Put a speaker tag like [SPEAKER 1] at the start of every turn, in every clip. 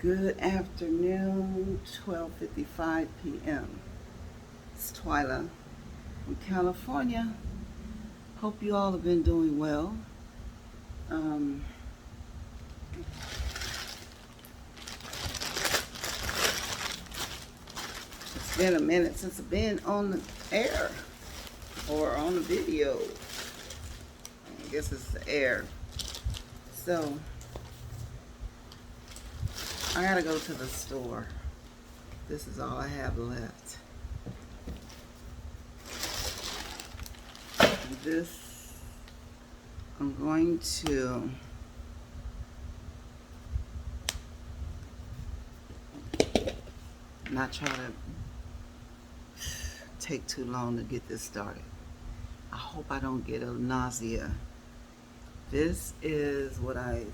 [SPEAKER 1] Good afternoon, 12:55 p.m. It's Twyla from California. Hope you all have been doing well. Um, it's been a minute since I've been on the air or on the video. I guess it's the air. So, I gotta go to the store. This is all I have left. This, I'm going to not try to take too long to get this started. I hope I don't get a nausea. This is what I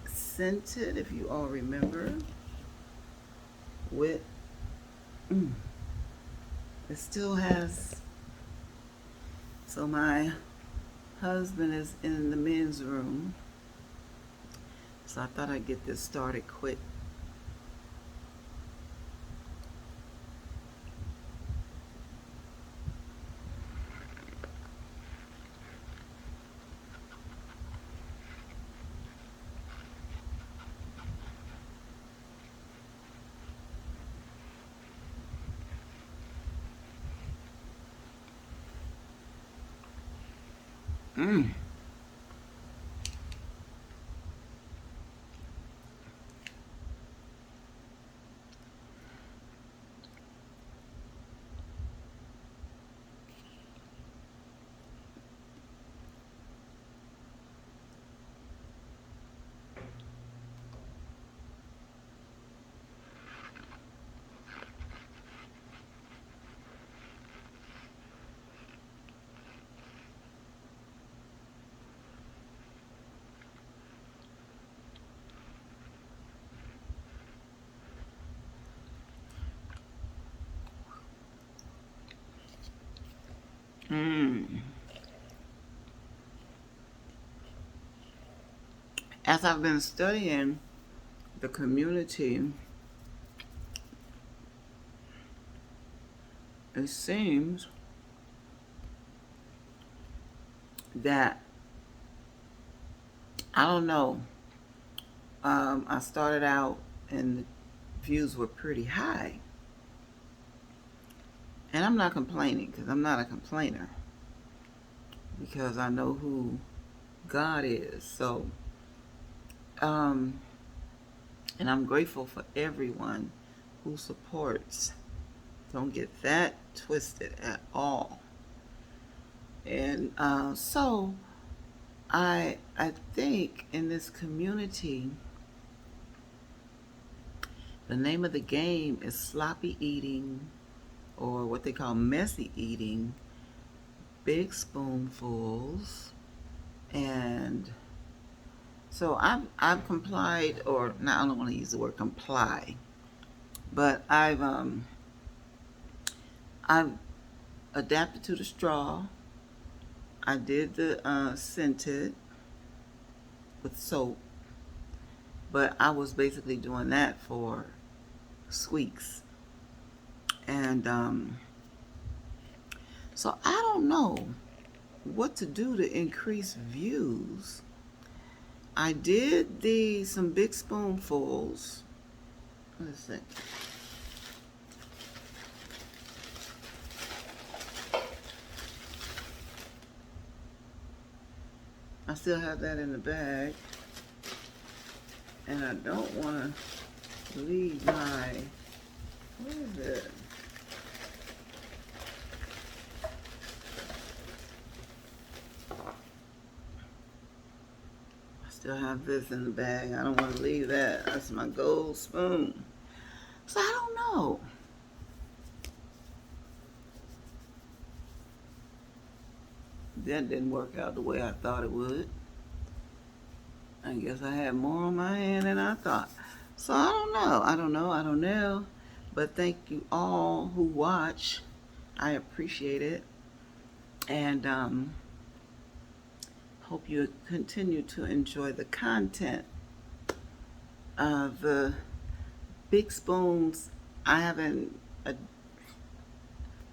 [SPEAKER 1] scented, if you all remember, with, it still has, so my husband is in the men's room, so I thought I'd get this started quick. Mm. Mm. As I've been studying the community, it seems that, I don't know, I started out and the views were pretty high. And I'm not complaining because I'm not a complainer, because I know who God is. So, and I'm grateful for everyone who supports. Don't get that twisted at all. And so I think in this community, the name of the game is sloppy eating, or what they call messy eating, big spoonfuls, and so I've complied, or not. I don't want to use the word comply, but I've adapted to the straw. I did the scented with soap, but I was basically doing that for weeks, and so I don't know what to do to increase views. I did some big spoonfuls. Let's see. I still have that in the bag, and I don't want to leave my, what is it? I still have this in the bag. I don't want to leave that. That's my gold spoon. So I don't know. That didn't work out the way I thought it would. I guess I had more on my hand than I thought. So I don't know. I don't know. But thank you all who watch. I appreciate it. And hope you continue to enjoy the content of the Big spoons, I haven't,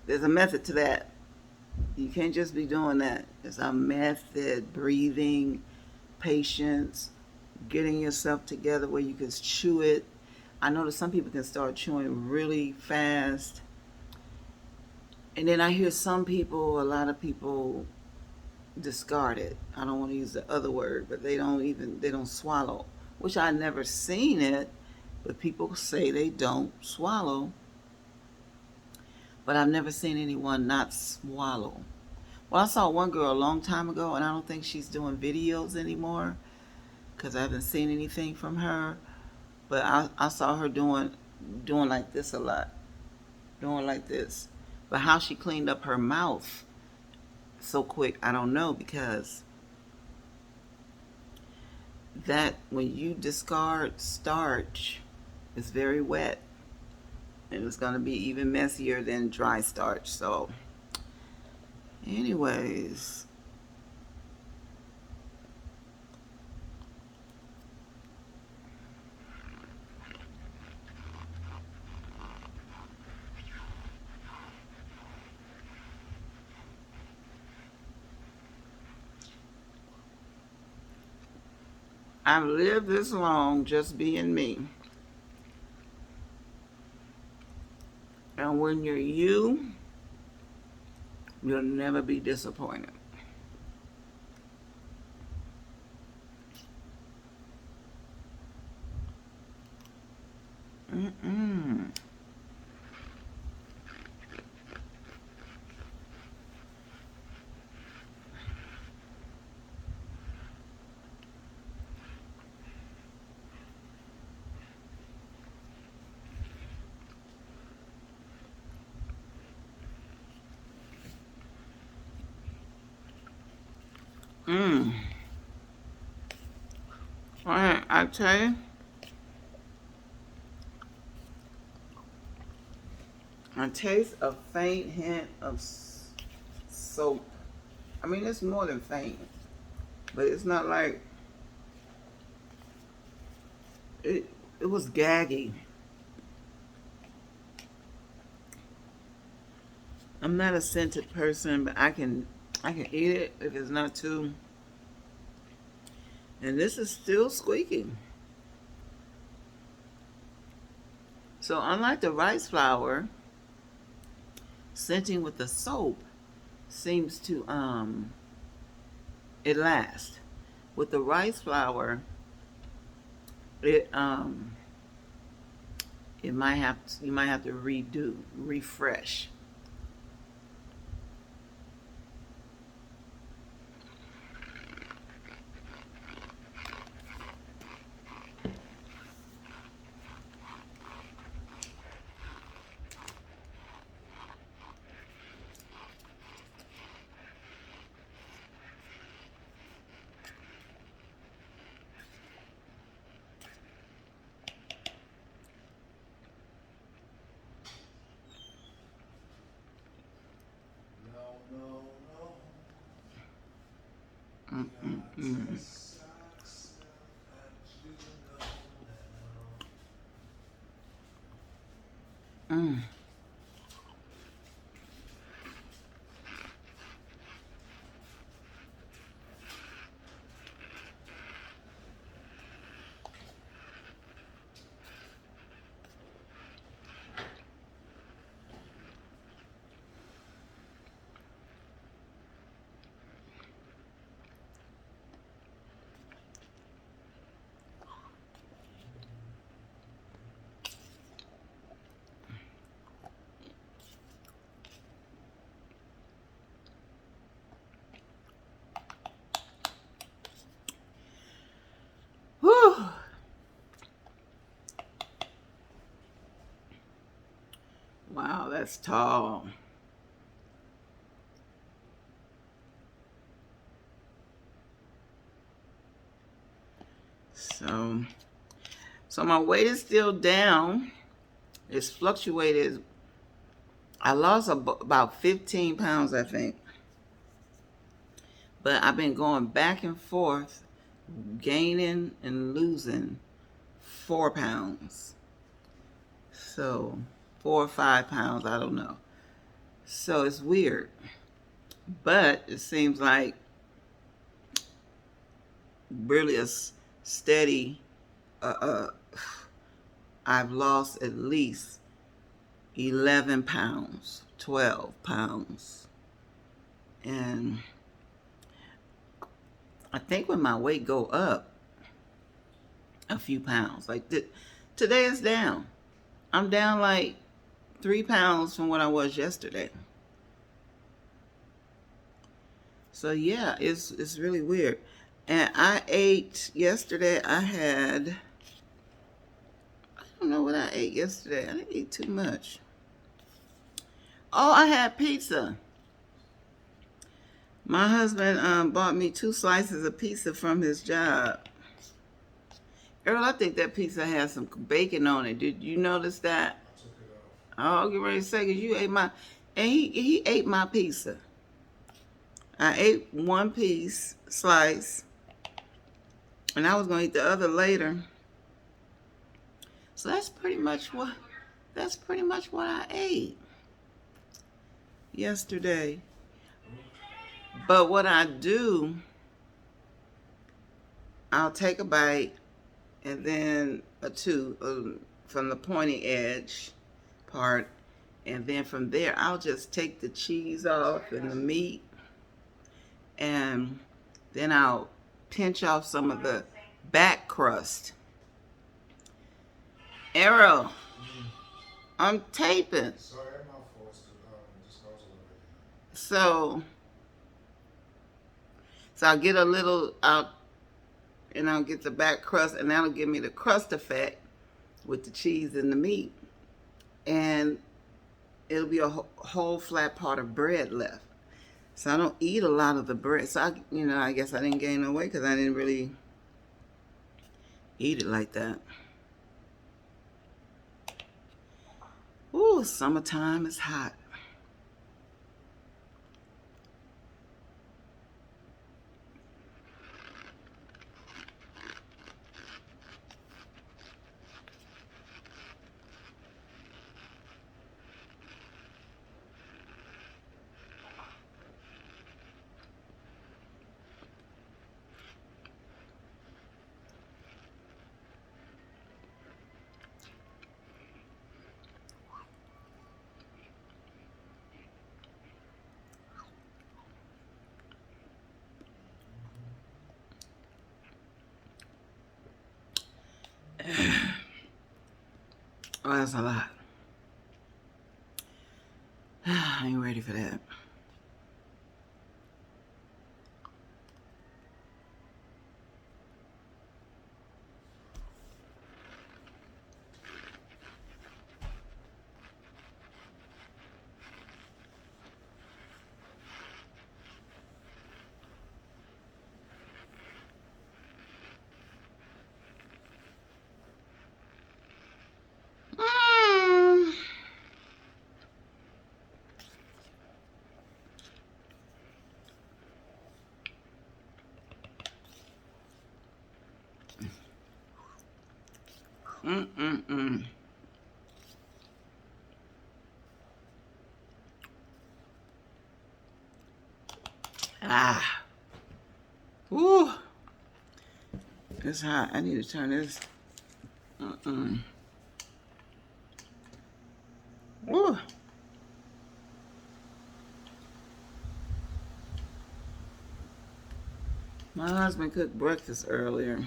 [SPEAKER 1] there's a method to that. You can't just be doing that. There's a method, breathing, patience, getting yourself together where you can chew it. I know that some people can start chewing really fast. And then I hear some people, a lot of people discard it. I don't want to use the other word, but they don't swallow, which I never seen it, but people say they don't swallow. But I've never seen anyone not swallow. Well, I saw one girl a long time ago, and I don't think she's doing videos anymore because I haven't seen anything from her. But I saw her doing like this a lot, doing like this. But how she cleaned up her mouth so quick, I don't know, because that when you discard starch, it's very wet, and it's going to be even messier than dry starch. So anyways, I've lived this long just being me. And when you're you, you'll never be disappointed. Mm-mm. Mm. All right, I tell you, I taste a faint hint of soap. I mean, it's more than faint, but it's not like it. It was gaggy. I'm not a scented person, but I can eat it if it's not too. And this is still squeaky. So unlike the rice flour, scenting with the soap seems to it lasts. With the rice flour, it you might have to refresh. Mm-mm-mm. Mm. Whew. Wow, that's tall. So, so my weight is still down. It's fluctuated. I lost about 15 pounds, I think. But I've been going back and forth, gaining and losing 4 pounds. So 4 or 5 pounds, I don't know. So it's weird. But it seems like really a steady, uh, uh, I've lost at least 11 pounds, 12 pounds. And I think when my weight go up a few pounds, like today it's down. I'm down like 3 pounds from what I was yesterday. So yeah, it's really weird. And I ate yesterday. I don't know what I ate yesterday. I didn't eat too much. Oh, I had pizza. My husband bought me 2 slices of pizza from his job. Earl, I think that pizza has some bacon on it. Did you notice that?
[SPEAKER 2] I took it off.
[SPEAKER 1] Oh, I'll get ready to say, because you ate my, and he ate my pizza. I ate one piece, slice, and I was going to eat the other later. So that's pretty much what I ate yesterday. But what I do, I'll take a bite and then a two from the pointy edge part, and then from there I'll just take the cheese off and the meat, and then I'll pinch off some of the back crust. Arrow, I'm taping.
[SPEAKER 2] Sorry, my fault. Just goes a little bit.
[SPEAKER 1] So I'll get a little out, and I'll get the back crust, and that'll give me the crust effect with the cheese and the meat, and it'll be a whole flat part of bread left. So I don't eat a lot of the bread. So I guess I didn't gain no weight because I didn't really eat it like that. Ooh, summertime is hot. Oh, that's a lot. I ain't ready for that. Mm. Mm-mm-mm. Ah. Ooh. It's hot. I need to turn this. Mm-mm. Ooh. My husband cooked breakfast earlier.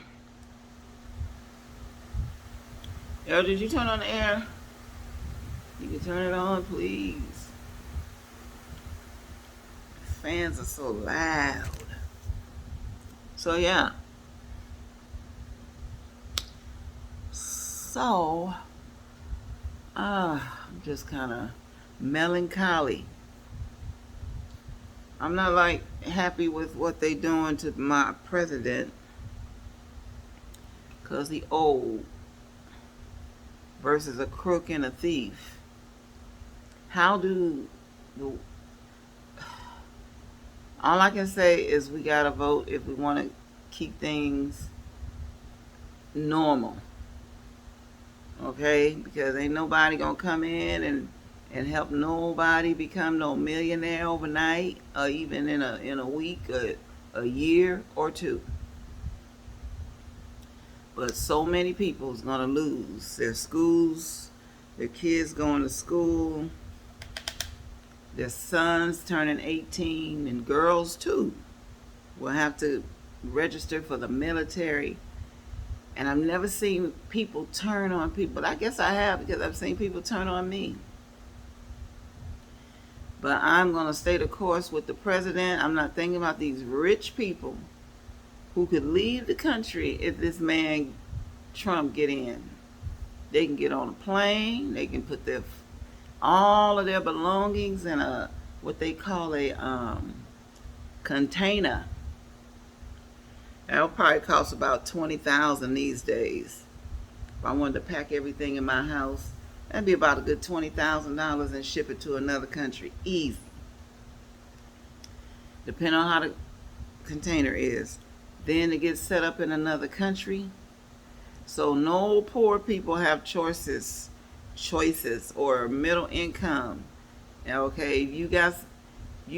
[SPEAKER 1] Yo, did you turn on the air? You can turn it on, please. Fans are so loud. So yeah. So, I'm just kind of melancholy. I'm not like happy with what they doing to my president, because he old versus a crook and a thief. How do the all I can say is we gotta vote if we want to keep things normal. Okay, because ain't nobody gonna come in and help nobody become no millionaire overnight, or even in a week, a year or two. But so many people's gonna lose their schools, their kids going to school, their sons turning 18, and girls too will have to register for the military. And I've never seen people turn on people. I guess I have, because I've seen people turn on me. But I'm going to stay the course with the president. I'm not thinking about these rich people who could leave the country if this man Trump get in. They can get on a plane. They can put all of their belongings in a what they call a container. That'll probably cost about $20,000 these days. If I wanted to pack everything in my house, that'd be about a good $20,000 and ship it to another country. Easy. Depending on how the container is. Then it gets set up in another country. So no poor people have choices or middle income. Okay, you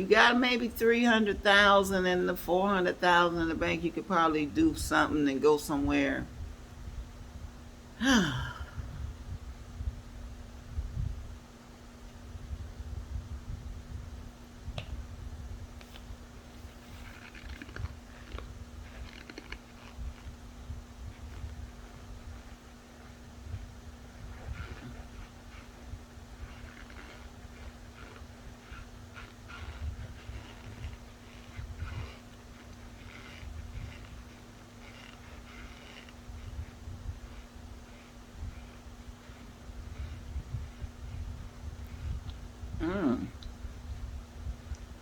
[SPEAKER 1] got maybe 300,000 and the 400,000 in the bank. You could probably do something and go somewhere.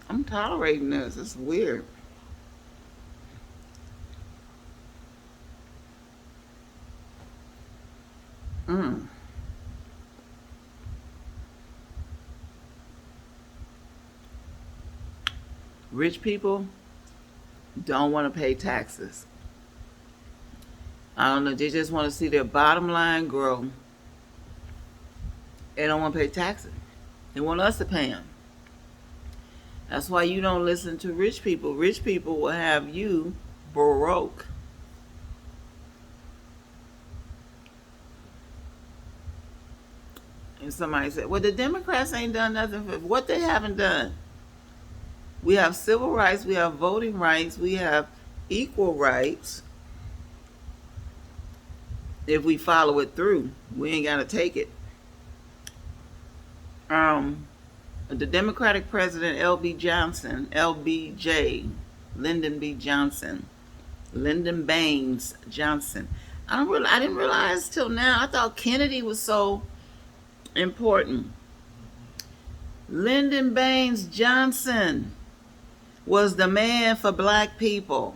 [SPEAKER 1] I'm tolerating this. It's weird. Mm. Rich people don't want to pay taxes. I don't know. They just want to see their bottom line grow. They don't want to pay taxes. They want us to pay them. That's why you don't listen to rich people. Rich people will have you broke. And somebody said, well, the Democrats ain't done nothing for what they haven't done. We have civil rights, we have voting rights, we have equal rights. If we follow it through, we ain't got to take it. The Democratic president, LBJ, Lyndon B. Johnson, Lyndon Baines Johnson. I didn't realize till now. I thought Kennedy was so important. Lyndon Baines Johnson was the man for black people.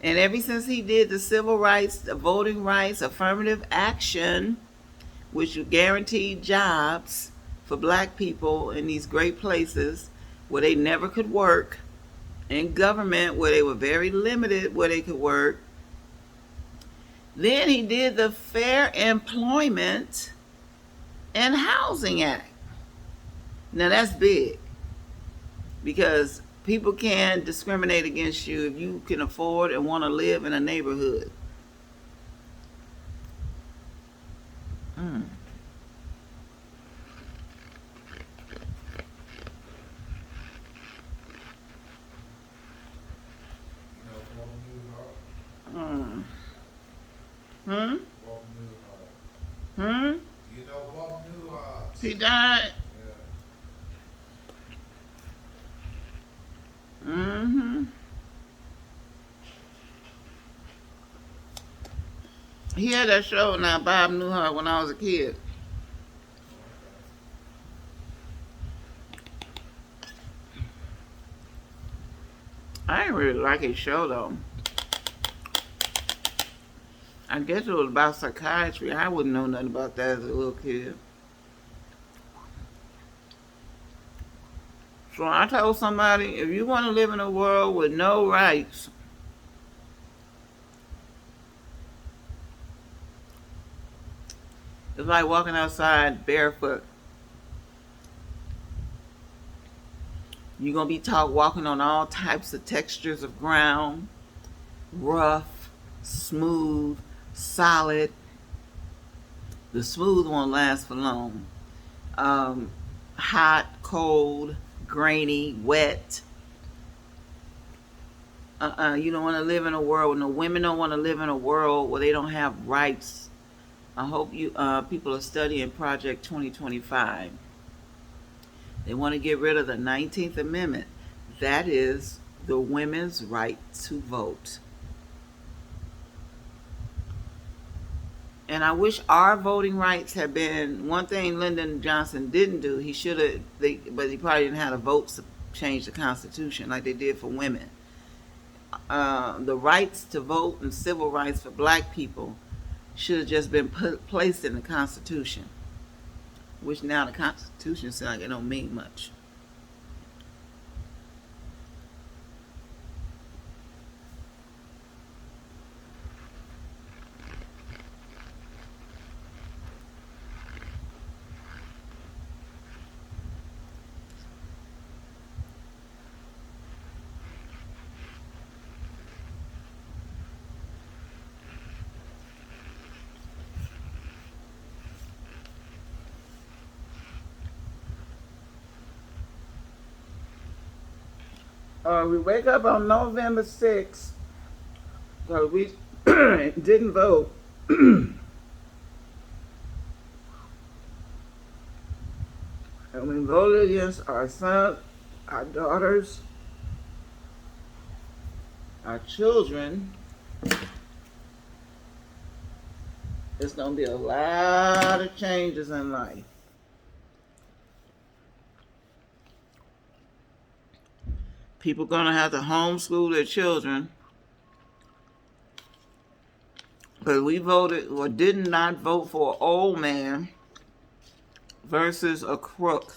[SPEAKER 1] And ever since he did the civil rights, the voting rights, affirmative action, which guaranteed jobs for black people in these great places where they never could work, in government where they were very limited where they could work. Then he did the Fair Employment and Housing Act. Now that's big, because people can discriminate against you if you can afford and want to live in a neighborhood. He died. He had that show now, Bob Newhart, when I was a kid. I didn't really like his show though. I guess it was about psychiatry. I wouldn't know nothing about that as a little kid. So I told somebody, if you want to live in a world with no rights, It's like walking outside barefoot. You're going to be taught walking on all types of textures of ground, rough, smooth, solid. The smooth won't last for long. Hot, cold, grainy, wet. You don't want to live in a world, no, women don't want to live in a world where they don't have rights. I hope you people are studying Project 2025. They want to get rid of the 19th Amendment. That is the women's right to vote. And I wish our voting rights had been one thing Lyndon Johnson didn't do. He should have, but he probably didn't have the votes to change the Constitution like they did for women. The rights to vote and civil rights for black people should have just been placed in the Constitution, which now the Constitution seems like it don't mean much. We wake up on November 6th, so we didn't vote. And we voted against our sons, our daughters, our children. There's going to be a lot of changes in life. People are going to have to homeschool their children. Because we voted or did not vote for an old man versus a crook.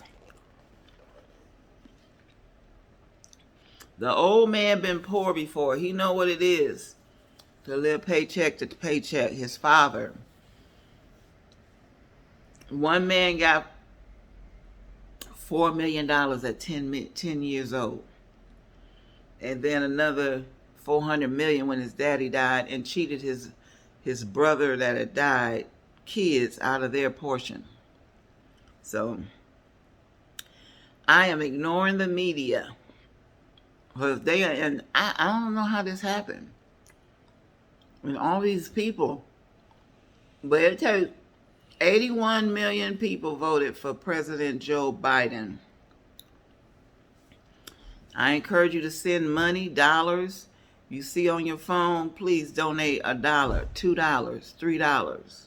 [SPEAKER 1] The old man been poor before. He know what it is to live paycheck to paycheck. His father. One man got $4 million at 10 years old. And then another $400 million when his daddy died and cheated his brother that had died, kids, out of their portion. So I am ignoring the media. Because they are, and I don't know how this happened. And all these people, but it tells 81 million people voted for President Joe Biden. I encourage you to send money, dollars. You see on your phone, please donate $1, $2, $3.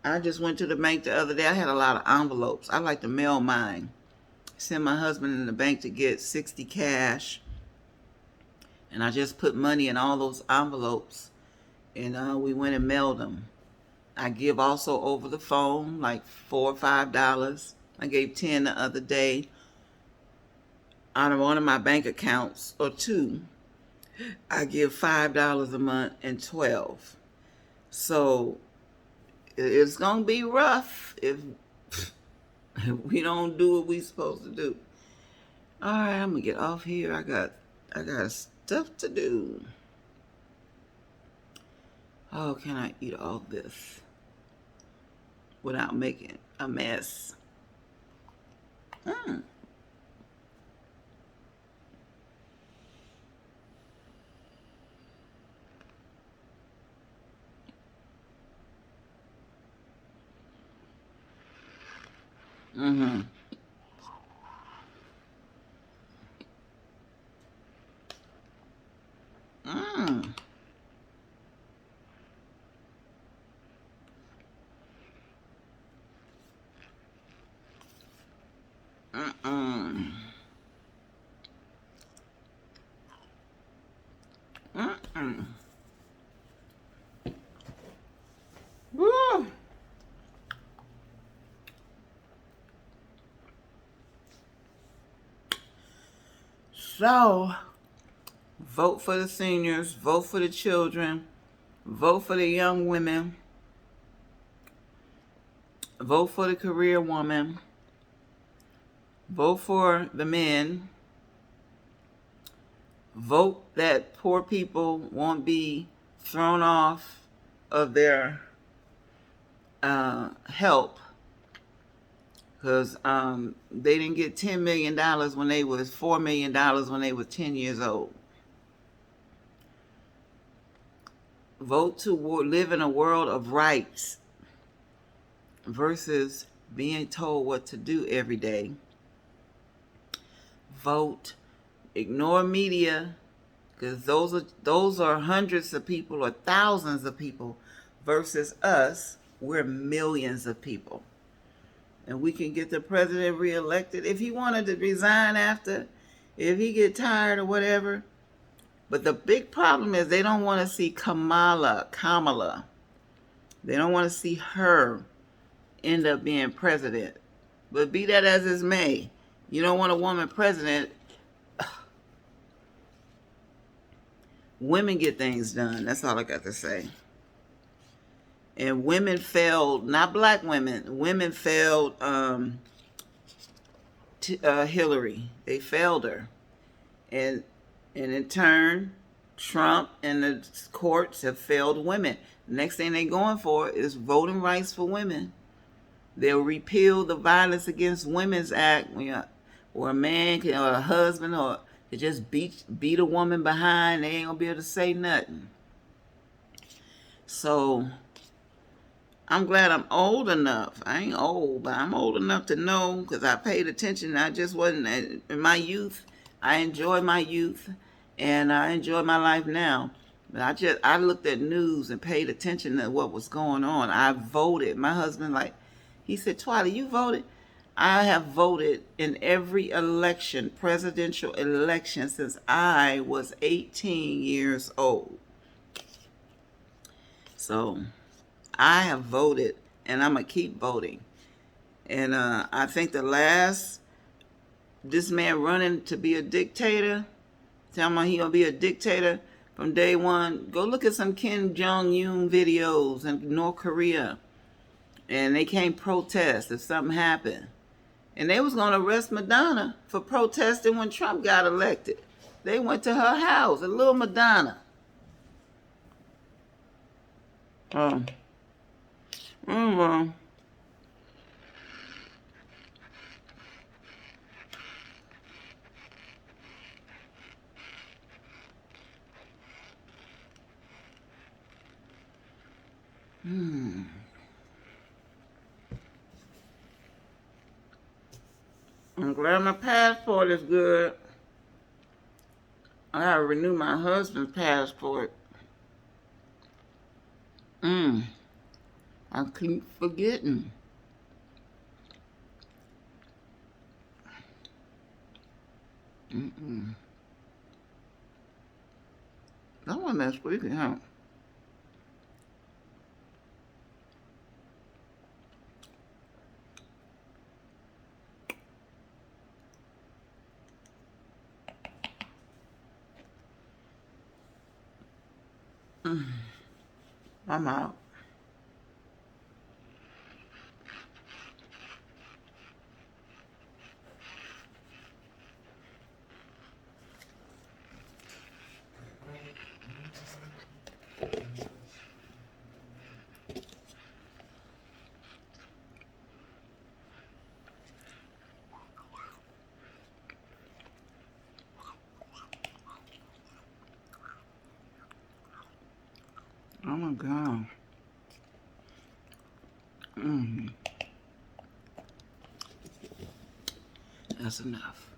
[SPEAKER 1] I just went to the bank the other day. I had a lot of envelopes. I like to mail mine. Send my husband in the bank to get 60 cash. And I just put money in all those envelopes. And we went and mailed them. I give also over the phone, like $4 or $5. I gave 10 the other day. Out of one of my bank accounts, or two, I give $5 a month and 12. So it's gonna be rough if we don't do what we supposed to do. All right, I'm gonna get off here. I got stuff to do. How can I eat all this without making a mess? Mm-hmm. Mm. Mm-mm. Mm-mm. Woo. So, vote for the seniors, vote for the children, vote for the young women. Vote for the career woman. Vote for the men. Vote that poor people won't be thrown off of their help, because they didn't get $10 million when they was $4 million when they were 10 years old. Vote to live in a world of rights versus being told what to do every day. Vote, ignore media, because those are hundreds of people or thousands of people, versus us, we're millions of people. And we can get the president reelected if he wanted to resign after, if he get tired or whatever. But the big problem is they don't want to see Kamala. They don't want to see her end up being president. But be that as it may, you don't want a woman president. Women get things done. That's all I got to say. And women failed, not black women. Women failed Hillary. They failed her. And in turn, Trump and the courts have failed women. The next thing they're going for is voting rights for women. They'll repeal the Violence Against Women's Act, or a man can, or a husband, or to just beat a woman behind. They ain't gonna be able to say nothing. So I'm glad I'm old enough. I ain't old, but I'm old enough to know, because I paid attention. I just wasn't in my youth. I enjoy my youth, and I enjoy my life now. But I looked at news and paid attention to what was going on. I voted. My husband, he said, "Twyla, you voted?" I have voted in every election, presidential election, since I was 18 years old. So I have voted, and I'm going to keep voting. And I think this man running to be a dictator, tell me he going to be a dictator from day one. Go look at some Kim Jong-un videos in North Korea. And they can't protest if something happened. And they was going to arrest Madonna for protesting when Trump got elected. They went to her house, a little Madonna. Well. I'm glad my passport is good. I gotta renew my husband's passport. I keep forgetting. That one that's squeaky, huh? I'm out. Oh my God. That's enough.